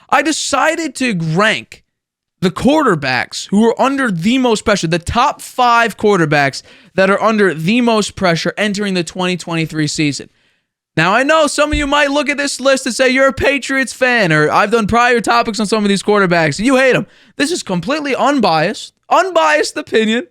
I decided to rank the quarterbacks who are under the most pressure, the top 5 quarterbacks that are under the most pressure entering the 2023 season. Now, I know some of you might look at this list and say you're a Patriots fan, or I've done prior topics on some of these quarterbacks, and you hate them. This is completely unbiased opinion,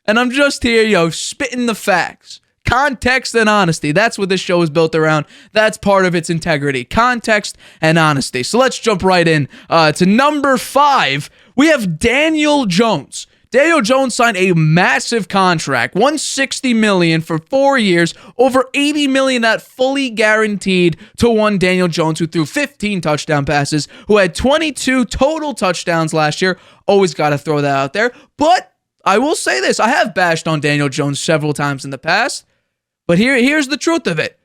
and I'm just here, spitting the facts. Context and honesty. That's what this show is built around. That's part of its integrity. Context and honesty. So let's jump right in to number 5. We have Daniel Jones. Daniel Jones signed a massive contract, $160 million for 4 years, over $80 million that fully guaranteed to one Daniel Jones, who threw 15 touchdown passes, who had 22 total touchdowns last year. Always got to throw that out there. But I will say this, I have bashed on Daniel Jones several times in the past, but here's the truth of it.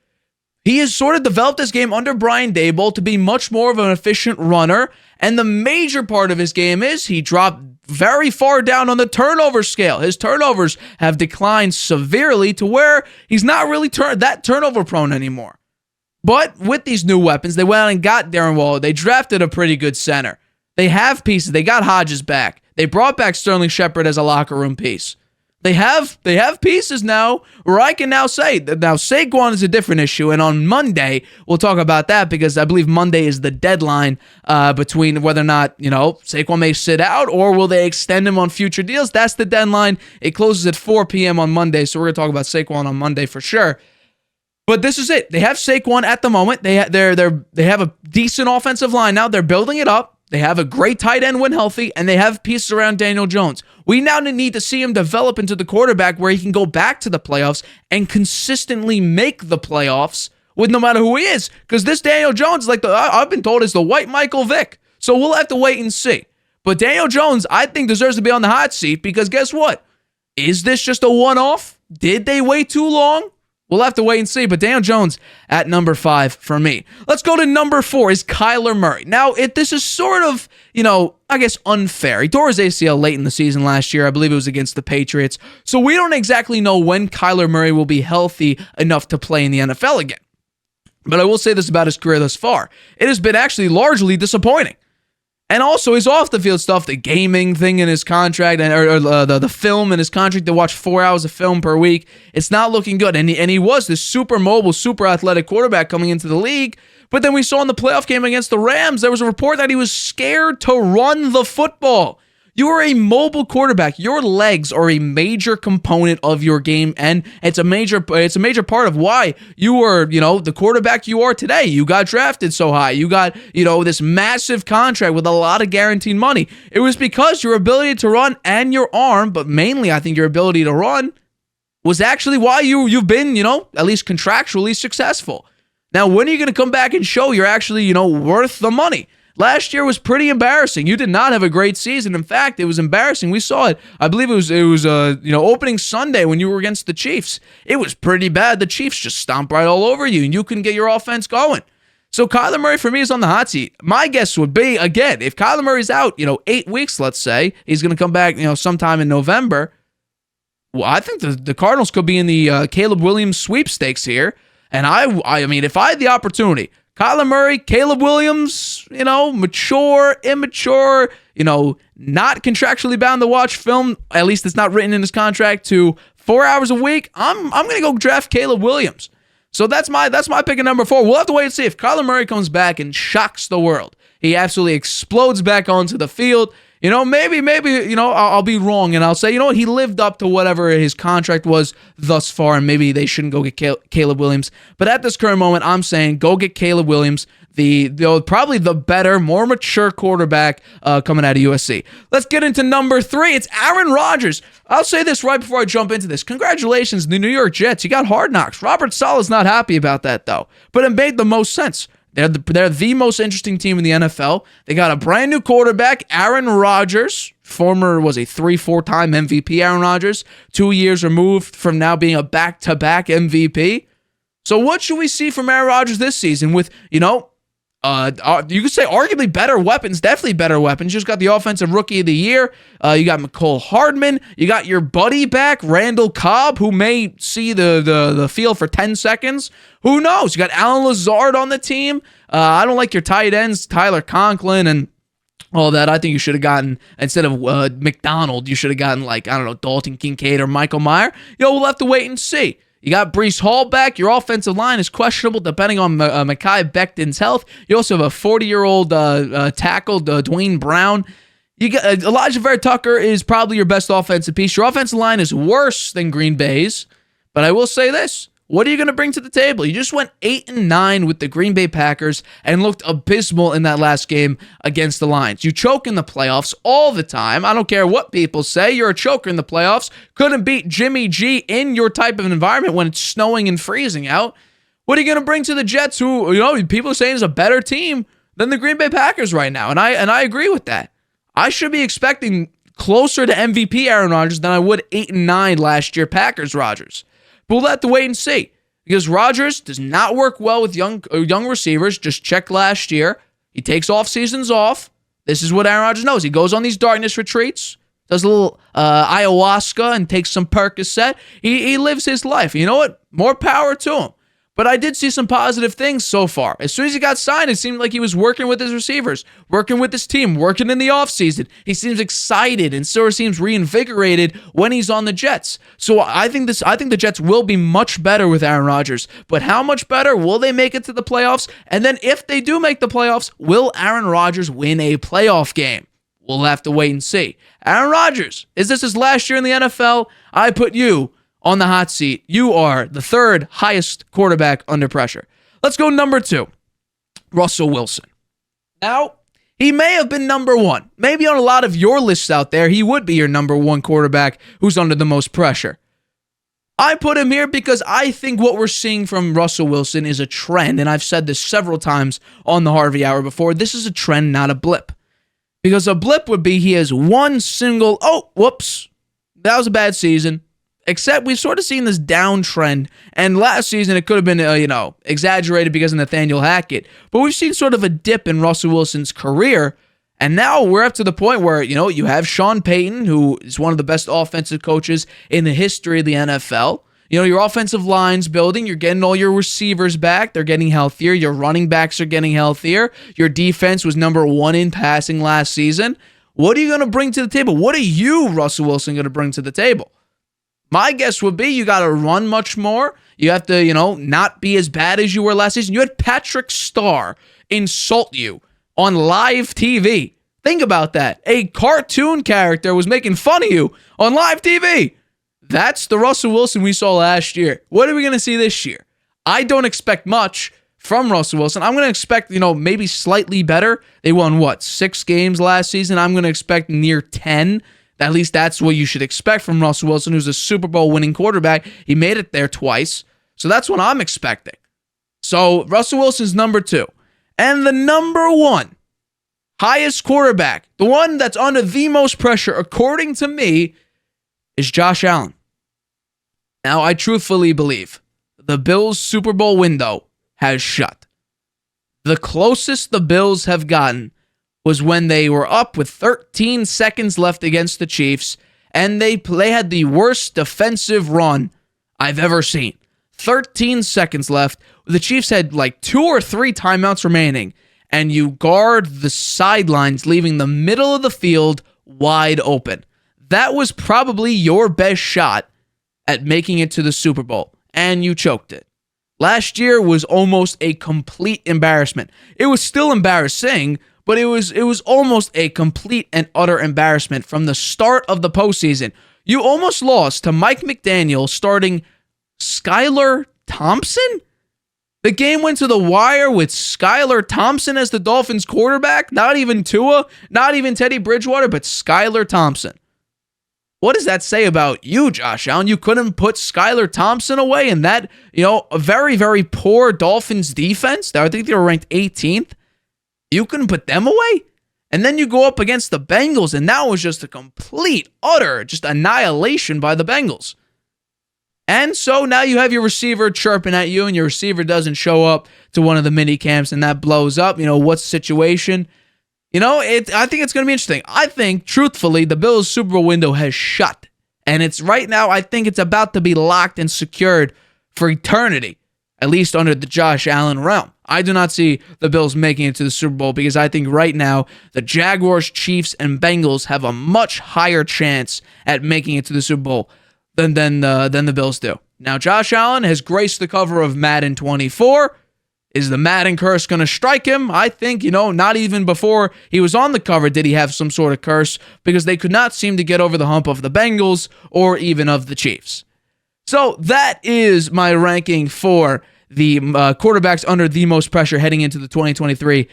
He has sort of developed his game under Brian Daboll to be much more of an efficient runner, and the major part of his game is he dropped very far down on the turnover scale. His turnovers have declined severely to where he's not really that turnover prone anymore. But with these new weapons, they went out and got Darren Waller. They drafted a pretty good center. They have pieces. They got Hodges back. They brought back Sterling Shepard as a locker room piece. They have pieces now where I can now say that now Saquon is a different issue, and on Monday we'll talk about that because I believe Monday is the deadline between whether or not Saquon may sit out or will they extend him on future deals. That's the deadline. It closes at 4 p.m. on Monday, so we're gonna talk about Saquon on Monday for sure. But this is it. They have Saquon at the moment. They have a decent offensive line now. They're building it up. They have a great tight end when healthy, and they have pieces around Daniel Jones. We now need to see him develop into the quarterback where he can go back to the playoffs and consistently make the playoffs with no matter who he is. Because this Daniel Jones, I've been told, is the white Michael Vick. So we'll have to wait and see. But Daniel Jones, I think, deserves to be on the hot seat because guess what? Is this just a one-off? Did they wait too long? We'll have to wait and see, but Daniel Jones at number 5 for me. Let's go to number 4 is Kyler Murray. Now, this is sort of, I guess unfair. He tore his ACL late in the season last year. I believe it was against the Patriots. So we don't exactly know when Kyler Murray will be healthy enough to play in the NFL again. But I will say this about his career thus far. It has been actually largely disappointing. And also his off-the-field stuff, the gaming thing in his contract, or the film in his contract to watch 4 hours of film per week, it's not looking good. And he was this super mobile, super athletic quarterback coming into the league. But then we saw in the playoff game against the Rams, there was a report that he was scared to run the football. You are a mobile quarterback. Your legs are a major component of your game, and it's a major part of why you are, the quarterback you are today. You got drafted so high. You got, this massive contract with a lot of guaranteed money. It was because your ability to run and your arm, but mainly I think your ability to run, was actually why you've been, at least contractually successful. Now, when are you going to come back and show you're actually, worth the money? Last year was pretty embarrassing. You did not have a great season. In fact, it was embarrassing. We saw it. I believe it was opening Sunday when you were against the Chiefs. It was pretty bad. The Chiefs just stomped right all over you, and you couldn't get your offense going. So Kyler Murray for me is on the hot seat. My guess would be, again, if Kyler Murray's out, 8 weeks, let's say, he's going to come back, sometime in November. Well, I think the Cardinals could be in the Caleb Williams sweepstakes here. And I mean, if I had the opportunity, Kyler Murray, Caleb Williams, mature, immature, not contractually bound to watch film, at least it's not written in his contract, to 4 hours a week, I'm going to go draft Caleb Williams. So that's my pick at number 4. We'll have to wait and see if Kyler Murray comes back and shocks the world. He absolutely explodes back onto the field. Maybe, I'll be wrong and I'll say, he lived up to whatever his contract was thus far, and maybe they shouldn't go get Caleb Williams. But at this current moment, I'm saying go get Caleb Williams, probably the better, more mature quarterback coming out of USC. Let's get into number 3. It's Aaron Rodgers. I'll say this right before I jump into this. Congratulations, the New York Jets. You got hard knocks. Robert Saleh's not happy about that, though. But it made the most sense. They're the most interesting team in the NFL. They got a brand new quarterback, Aaron Rodgers, was a 3-4-time MVP Aaron Rodgers, 2 years removed from now being a back-to-back MVP. So what should we see from Aaron Rodgers this season with, You could say arguably better weapons, definitely better weapons. You just got the offensive rookie of the year. You got McCole Hardman. You got your buddy back, Randall Cobb, who may see the field for 10 seconds. Who knows? You got Alan Lazard on the team. I don't like your tight ends, Tyler Conklin and all that. I think you should have gotten, instead of McDonald, you should have gotten, like, I don't know, Dalton Kincaid or Michael Mayer. We'll have to wait and see. You got Breece Hall back. Your offensive line is questionable depending on Mekhi Becton's health. You also have a 40-year-old tackle, Dwayne Brown. You got Elijah Vera Tucker is probably your best offensive piece. Your offensive line is worse than Green Bay's, but I will say this. What are you going to bring to the table? You just went 8-9 with the Green Bay Packers and looked abysmal in that last game against the Lions. You choke in the playoffs all the time. I don't care what people say. You're a choker in the playoffs. Couldn't beat Jimmy G in your type of environment when it's snowing and freezing out. What are you going to bring to the Jets, who people are saying is a better team than the Green Bay Packers right now? And I agree with that. I should be expecting closer to MVP Aaron Rodgers than I would 8-9 last year Packers Rodgers. But we'll have to wait and see, because Rodgers does not work well with young receivers. Just check last year. He takes off seasons off. This is what Aaron Rodgers knows. He goes on these darkness retreats, does a little ayahuasca and takes some Percocet. He lives his life. You know what? More power to him. But I did see some positive things so far. As soon as he got signed, it seemed like he was working with his receivers, working with his team, working in the offseason. He seems excited and sort of seems reinvigorated when he's on the Jets. So I think the Jets will be much better with Aaron Rodgers. But how much better? Will they make it to the playoffs? And then if they do make the playoffs, will Aaron Rodgers win a playoff game? We'll have to wait and see. Aaron Rodgers, is this his last year in the NFL? I put you on the hot seat. You are the third highest quarterback under pressure. Let's go number 2, Russell Wilson. Now, he may have been number 1. Maybe on a lot of your lists out there, he would be your number 1 quarterback who's under the most pressure. I put him here because I think what we're seeing from Russell Wilson is a trend, and I've said this several times on the Harvey Hour before. This is a trend, not a blip. Because a blip would be he has one single, that was a bad season. Except we've sort of seen this downtrend, and last season it could have been, exaggerated because of Nathaniel Hackett. But we've seen sort of a dip in Russell Wilson's career, and now we're up to the point where, you have Sean Payton, who is one of the best offensive coaches in the history of the NFL. Your offensive line's building. You're getting all your receivers back. They're getting healthier. Your running backs are getting healthier. Your defense was number 1 in passing last season. What are you going to bring to the table? What are you, Russell Wilson, going to bring to the table? My guess would be you got to run much more. You have to, not be as bad as you were last season. You had Patrick Starr insult you on live TV. Think about that. A cartoon character was making fun of you on live TV. That's the Russell Wilson we saw last year. What are we going to see this year? I don't expect much from Russell Wilson. I'm going to expect, maybe slightly better. They won, 6 games last season? I'm going to expect near 10. At least that's what you should expect from Russell Wilson, who's a Super Bowl winning quarterback. He made it there twice. So that's what I'm expecting. So Russell Wilson's number 2. And the number 1 highest quarterback, the one that's under the most pressure, according to me, is Josh Allen. Now, I truthfully believe the Bills' Super Bowl window has shut. The closest the Bills have gotten was when they were up with 13 seconds left against the Chiefs, and they had the worst defensive run I've ever seen. 13 seconds left. The Chiefs had like 2 or 3 timeouts remaining, and you guard the sidelines, leaving the middle of the field wide open. That was probably your best shot at making it to the Super Bowl, and you choked it. Last year was almost a complete embarrassment. It was still embarrassing, but it was almost a complete and utter embarrassment from the start of the postseason. You almost lost to Mike McDaniel starting Skylar Thompson? The game went to the wire with Skylar Thompson as the Dolphins quarterback. Not even Tua, not even Teddy Bridgewater, but Skylar Thompson. What does that say about you, Josh Allen? You couldn't put Skylar Thompson away in that, a very, very poor Dolphins defense. I think they were ranked 18th. You couldn't put them away? And then you go up against the Bengals, and that was just a complete, utter, just annihilation by the Bengals. And so now you have your receiver chirping at you, and your receiver doesn't show up to one of the mini camps, and that blows up. What's the situation? I think it's going to be interesting. I think, truthfully, the Bills' Super Bowl window has shut. And it's right now, I think it's about to be locked and secured for eternity, at least under the Josh Allen realm. I do not see the Bills making it to the Super Bowl because I think right now the Jaguars, Chiefs, and Bengals have a much higher chance at making it to the Super Bowl than the Bills do. Now, Josh Allen has graced the cover of Madden 24. Is the Madden curse going to strike him? I think, not even before he was on the cover did he have some sort of curse because they could not seem to get over the hump of the Bengals or even of the Chiefs. So that is my ranking for the quarterbacks under the most pressure heading into the 2023-2024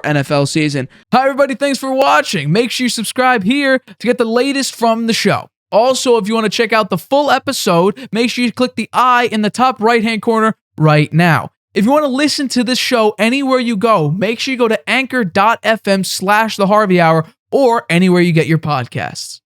NFL season. Hi, everybody. Thanks for watching. Make sure you subscribe here to get the latest from the show. Also, if you want to check out the full episode, make sure you click the I in the top right-hand corner right now. If you want to listen to this show anywhere you go, make sure you go to anchor.fm/The Harvey Hour or anywhere you get your podcasts.